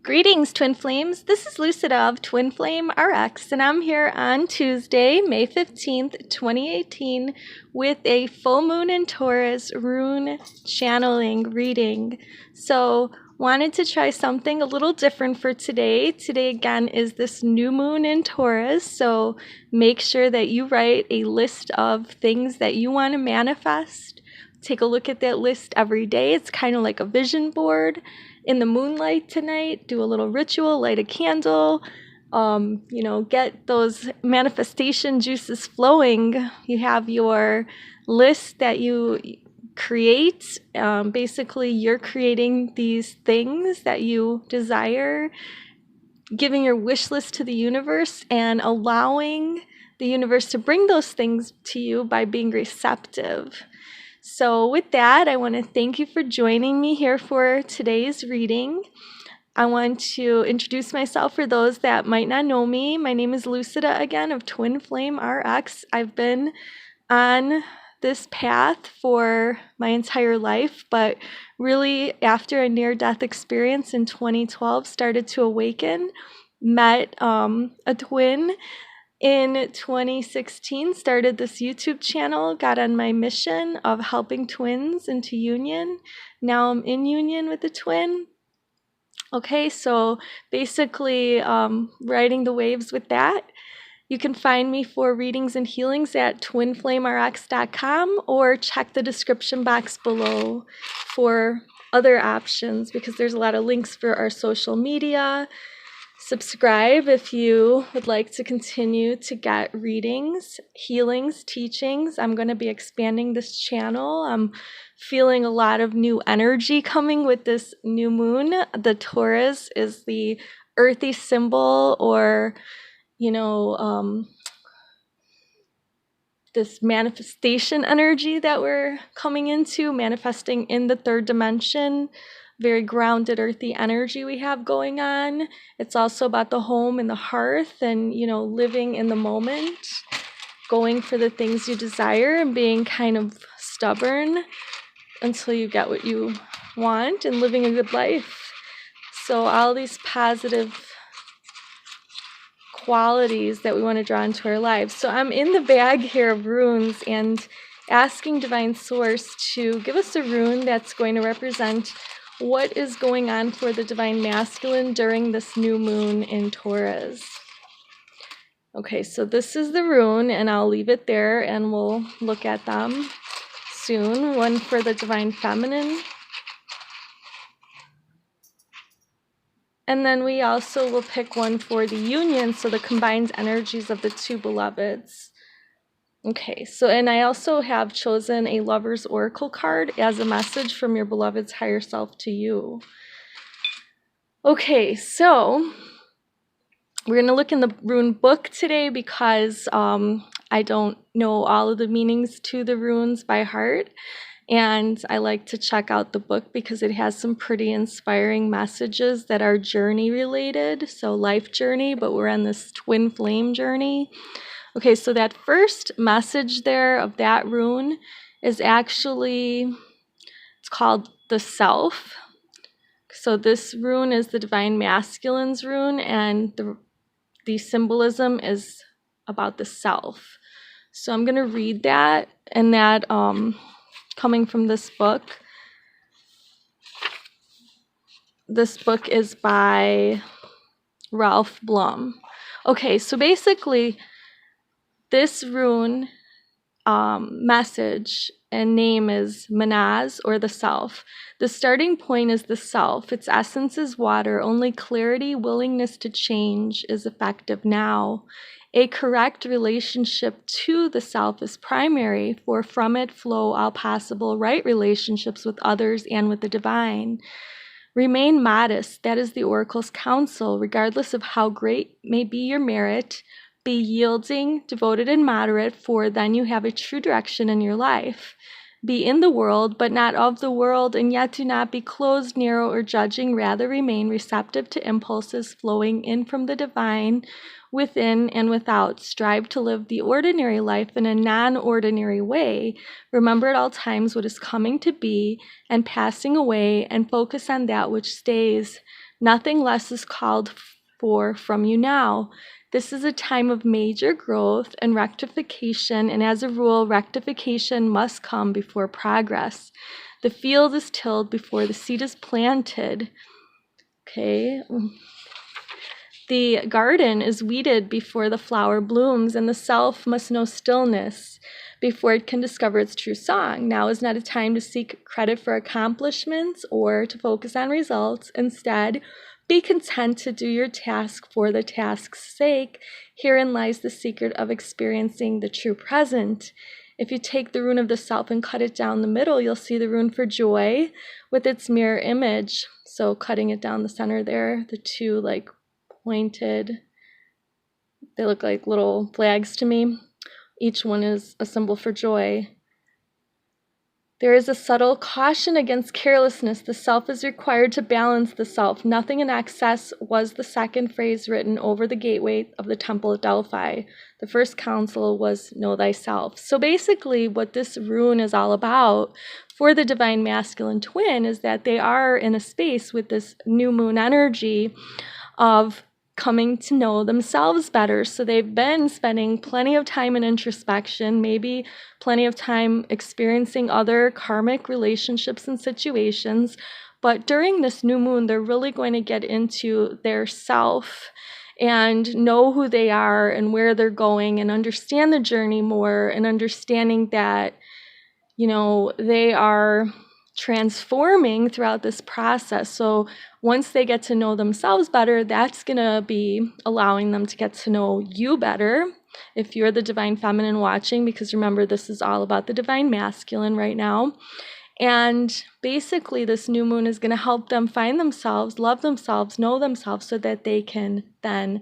Greetings, Twin Flames. This is Lucida of Twin Flame RX, and I'm here on Tuesday, May 15th, 2018, with a full moon in Taurus rune channeling reading. So, wanted to try something a little different for today. Today, again, is this new moon in Taurus, so make sure that you write a list of things that you want to manifest. Take a look at that list every day. It's kind of like a vision board. In the moonlight tonight, do a little ritual, light a candle, get those manifestation juices flowing. You have your list that you create. Basically, you're creating these things that you desire, giving your wish list to the universe and allowing the universe to bring those things to you by being receptive. So with that, I want to thank you for joining me here for today's reading. I want to introduce myself for those that might not know me. My name is Lucida again of Twin Flame RX. I've been on this path for my entire life, but really after a near-death experience in 2012, started to awaken, met a twin. In 2016, started this YouTube channel, got on my mission of helping twins into union. Now I'm in union with a twin. Okay, so basically riding the waves with that. You can find me for readings and healings at twinflamerx.com or check the description box below for other options because there's a lot of links for our social media. Subscribe if you would like to continue to get readings, healings, teachings. I'm going to be expanding this channel. I'm feeling a lot of new energy coming with this new moon. The Taurus is the earthy symbol, or, this manifestation energy that we're coming into, manifesting in the third dimension. Very grounded, earthy energy we have going on. It's also about the home and the hearth and, living in the moment, going for the things you desire and being kind of stubborn until you get what you want and living a good life. So all these positive qualities that we want to draw into our lives. So I'm in the bag here of runes and asking Divine Source to give us a rune that's going to represent what is going on for the Divine Masculine during this new moon in Taurus. Okay, so this is the rune, and I'll leave it there, and we'll look at them soon. One for the Divine Feminine. And then we also will pick one for the union, so the combined energies of the two beloveds. Okay, so, and I also have chosen a Lover's Oracle card as a message from your beloved's higher self to you. Okay, so we're going to look in the rune book today because I don't know all of the meanings to the runes by heart. And I like to check out the book because it has some pretty inspiring messages that are journey related, so life journey, but we're on this twin flame journey. Okay, so that first message there of that rune is actually, it's called the Self. So this rune is the Divine Masculine's rune, and the symbolism is about the self. So I'm going to read that, and that coming from this book. This book is by Ralph Blum. Okay, so basically, this rune message and name is Manaz, or the self. The starting point is the self. Its essence is water. Only clarity, willingness to change is effective now. A correct relationship to the self is primary, for from it flow all possible right relationships with others and with the divine. Remain modest. That is the oracle's counsel, regardless of how great may be your merit. Be yielding, devoted, and moderate, for then you have a true direction in your life. Be in the world, but not of the world, and yet do not be closed, narrow, or judging. Rather, remain receptive to impulses flowing in from the divine, within and without. Strive to live the ordinary life in a non-ordinary way. Remember at all times what is coming to be and passing away, and focus on that which stays. Nothing less is called for from you now. This is a time of major growth and rectification, and as a rule, rectification must come before progress. The field is tilled before the seed is planted. Okay. The garden is weeded before the flower blooms, and the self must know stillness before it can discover its true song. Now is not a time to seek credit for accomplishments or to focus on results. Instead, be content to do your task for the task's sake. Herein lies the secret of experiencing the true present. If you take the rune of the self and cut it down the middle, you'll see the rune for joy with its mirror image. So cutting it down the center there, the two like pointed, they look like little flags to me. Each one is a symbol for joy. There is a subtle caution against carelessness. The self is required to balance the self. Nothing in excess was the second phrase written over the gateway of the temple at Delphi. The first counsel was know thyself. So basically what this rune is all about for the divine masculine twin is that they are in a space with this new moon energy of coming to know themselves better. So they've been spending plenty of time in introspection, maybe plenty of time experiencing other karmic relationships and situations. But during this new moon, they're really going to get into their self and know who they are and where they're going and understand the journey more, and understanding that, you know, they are transforming throughout this process. So once they get to know themselves better, that's going to be allowing them to get to know you better if you're the divine feminine watching, because remember, this is all about the divine masculine right now. And basically this new moon is going to help them find themselves, love themselves, know themselves, so that they can then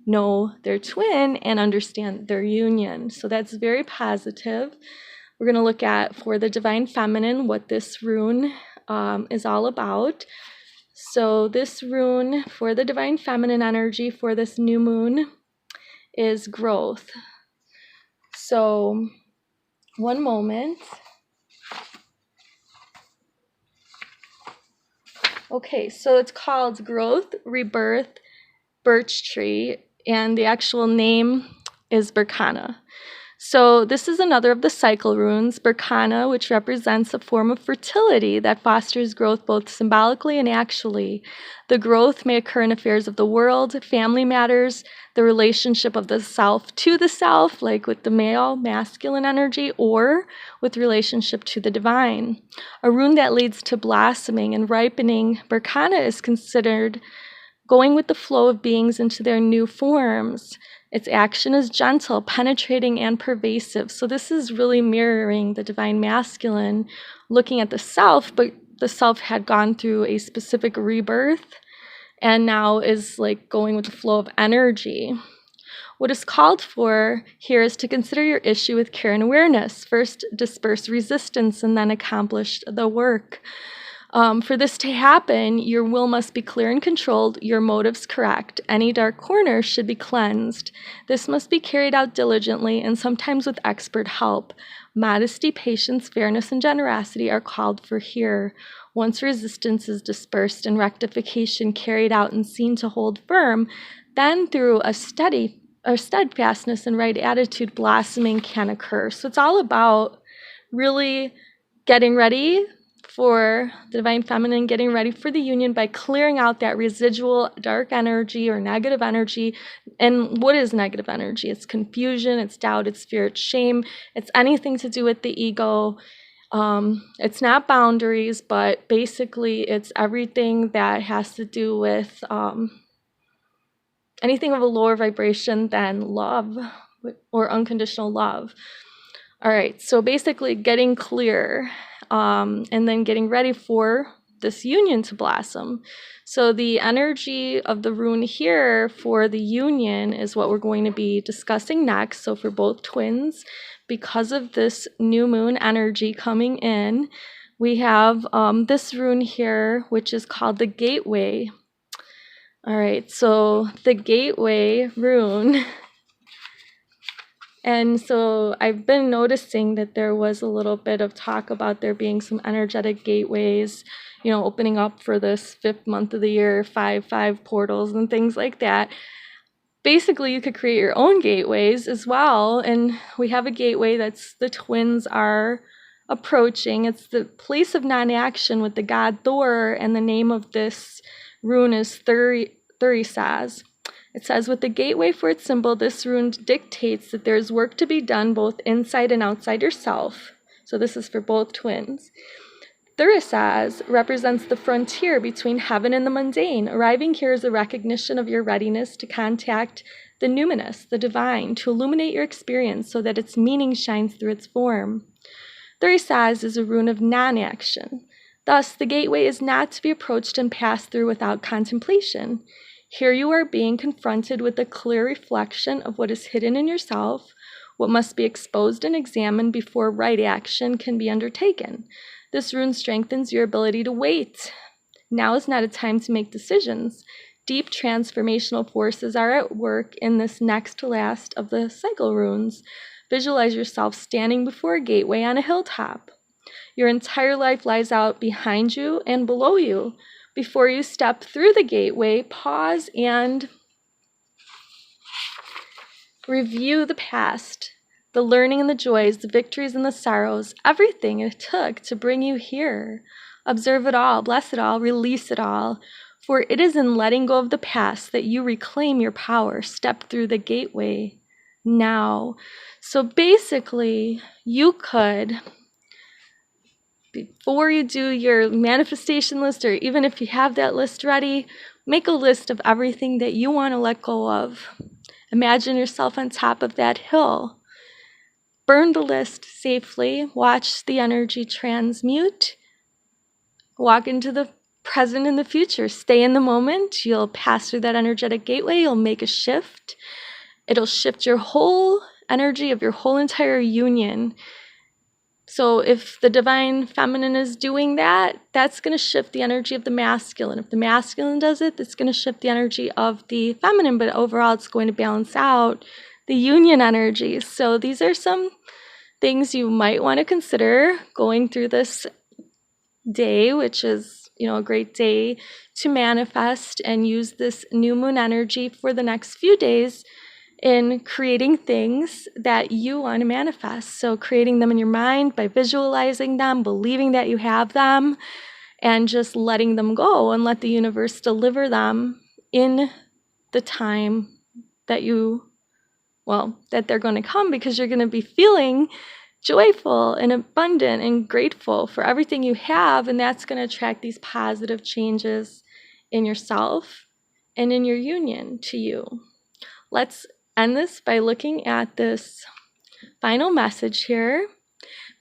know their twin and understand their union. So that's very positive. We're going to look at, for the divine feminine, what this rune is all about. So this rune for the divine feminine energy for this new moon is growth. So one moment. Okay, so it's called Growth, Rebirth, Birch Tree, and the actual name is Berkana. So this is another of the cycle runes, Berkana, which represents a form of fertility that fosters growth both symbolically and actually. The growth may occur in affairs of the world, family matters, the relationship of the self to the self, like with the male, masculine energy, or with relationship to the divine. A rune that leads to blossoming and ripening, Berkana is considered going with the flow of beings into their new forms. Its action is gentle, penetrating, and pervasive. So this is really mirroring the divine masculine, looking at the self, but the self had gone through a specific rebirth and now is like going with the flow of energy. What is called for here is to consider your issue with care and awareness. First, disperse resistance and then accomplish the work. For this to happen, your will must be clear and controlled, your motives correct. Any dark corners should be cleansed. This must be carried out diligently and sometimes with expert help. Modesty, patience, fairness, and generosity are called for here. Once resistance is dispersed and rectification carried out and seen to hold firm, then through a steadfastness and right attitude, blossoming can occur. So it's all about really getting ready for the divine feminine, getting ready for the union by clearing out that residual dark energy or negative energy. And what is negative energy? It's confusion, it's doubt, it's fear, it's shame. It's anything to do with the ego. It's not boundaries, but basically it's everything that has to do with anything of a lower vibration than love or unconditional love. All right, so basically getting clear and then getting ready for this union to blossom. So the energy of the rune here for the union is what we're going to be discussing next. So for both twins, because of this new moon energy coming in, we have this rune here, which is called the gateway. All right, so the gateway rune. And so I've been noticing that there was a little bit of talk about there being some energetic gateways, opening up for this 5th month of the year, 5/5 portals and things like that. Basically, you could create your own gateways as well. And we have a gateway that's the twins are approaching. It's the place of non-action with the god Thor, and the name of this rune is Thurisaz. It says, with the gateway for its symbol, this rune dictates that there's work to be done both inside and outside yourself. So this is for both twins. Thurisaz represents the frontier between heaven and the mundane. Arriving here is a recognition of your readiness to contact the numinous, the divine, to illuminate your experience so that its meaning shines through its form. Thurisaz is a rune of non-action. Thus, the gateway is not to be approached and passed through without contemplation. Here you are being confronted with a clear reflection of what is hidden in yourself, what must be exposed and examined before right action can be undertaken. This rune strengthens your ability to wait. Now is not a time to make decisions. Deep transformational forces are at work in this next to last of the cycle runes. Visualize yourself standing before a gateway on a hilltop. Your entire life lies out behind you and below you. Before you step through the gateway, pause and review the past, the learning and the joys, the victories and the sorrows, everything it took to bring you here. Observe it all, bless it all, release it all. For it is in letting go of the past that you reclaim your power. Step through the gateway now. So basically, you could, before you do your manifestation list, or even if you have that list ready, make a list of everything that you want to let go of. Imagine yourself on top of that hill. Burn the list safely. Watch the energy transmute. Walk into the present and the future. Stay in the moment. You'll pass through that energetic gateway. You'll make a shift. It'll shift your whole energy of your whole entire union. So if the divine feminine is doing that, that's going to shift the energy of the masculine. If the masculine does it, it's going to shift the energy of the feminine, but overall it's going to balance out the union energy. So these are some things you might want to consider going through this day, which is, a great day to manifest and use this new moon energy for the next few days in creating things that you want to manifest. So creating them in your mind by visualizing them, believing that you have them, and just letting them go and let the universe deliver them in the time that that they're going to come, because you're going to be feeling joyful and abundant and grateful for everything you have, and that's going to attract these positive changes in yourself and in your union to you. Let's end this by looking at this final message here.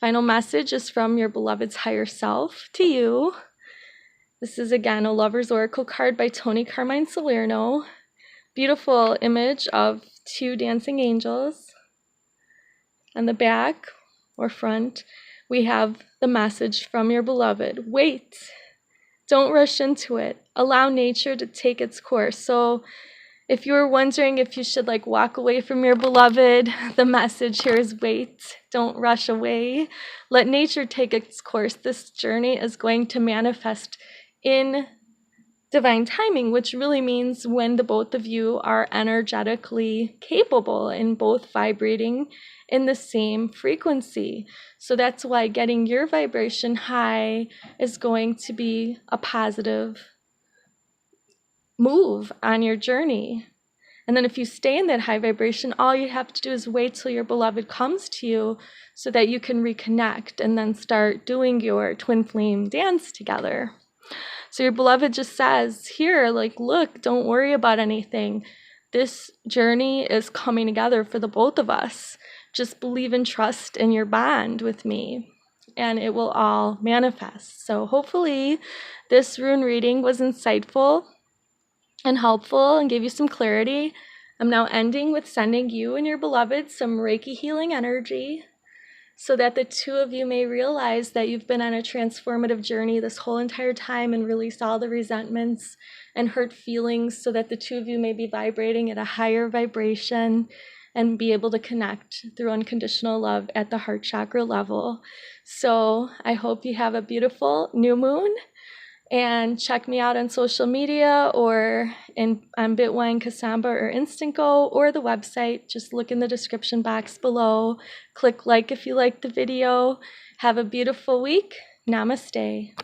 Final message is from your beloved's higher self to you. This is again a Lover's Oracle card by Tony Carmine Salerno. Beautiful image of 2 dancing angels. On the back or front, we have the message from your beloved. Wait. Don't rush into it. Allow nature to take its course. So if you were wondering if you should walk away from your beloved, the message here is wait. Don't rush away. Let nature take its course. This journey is going to manifest in divine timing, which really means when the both of you are energetically capable and both vibrating in the same frequency. So that's why getting your vibration high is going to be a positive move on your journey. And then if you stay in that high vibration, all you have to do is wait till your beloved comes to you so that you can reconnect and then start doing your twin flame dance together. So your beloved just says here, look, don't worry about anything. This journey is coming together for the both of us. Just believe and trust in your bond with me, and it will all manifest. So hopefully this rune reading was insightful and helpful and gave you some clarity. I'm now ending with sending you and your beloved some Reiki healing energy so that the two of you may realize that you've been on a transformative journey this whole entire time and release all the resentments and hurt feelings so that the two of you may be vibrating at a higher vibration and be able to connect through unconditional love at the heart chakra level. So I hope you have a beautiful new moon. And check me out on social media or on Bitwine, Cassandra, or Instant Go, or the website. Just look in the description box below. Click like if you liked the video. Have a beautiful week. Namaste.